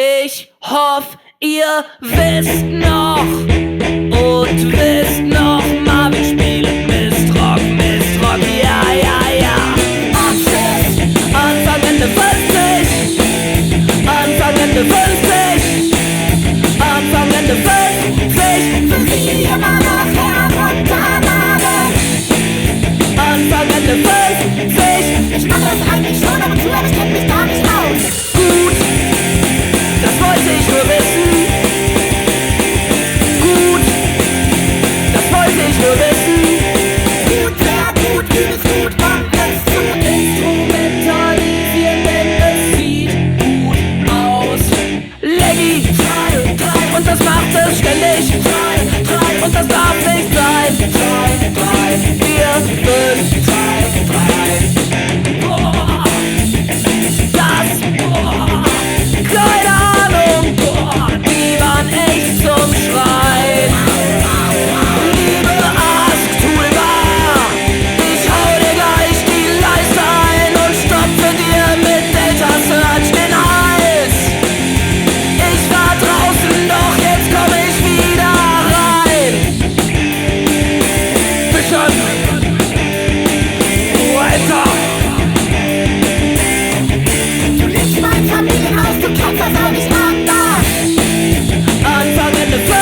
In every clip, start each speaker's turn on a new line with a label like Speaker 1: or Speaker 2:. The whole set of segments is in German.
Speaker 1: Ich hoffe, ihr wisst noch und wisst noch mal, wir spielen Mistrock, ja, ja, ja. Und tschüss, Anfang, Ende 50, Anfang, Ende 50, Anfang, Ende 50, sind sie immer noch herunterladen. Anfang, Ende 50, ich mach das eigentlich schon, aber tu, aber ich kenn mich gar nicht aus. Gut, das wollte ich nur wissen. Gut, das wollte ich nur wissen. Gut, sehr gut, übelst gut, kommt es zu instrumentalisieren, denn es sieht gut aus. Leggy, und das macht es ständig. Und das darf nicht sein. Ihr müsst keine Ahnung, die waren echt zum Schreien. Liebe Ask-Toolbar, ich hau dir gleich die Leiste ein und stopfe dir mit Delta Search den Hals. Ich war draußen, doch jetzt komm ich wieder rein. Bisschen weiter. Du liebst mein Familienhaus, du kennst das auch nicht anders. Anfang, Ende 50.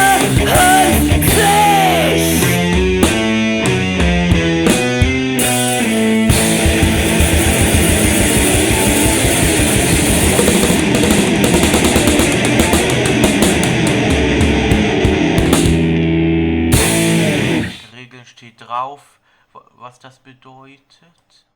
Speaker 2: Regel steht drauf, was das bedeutet.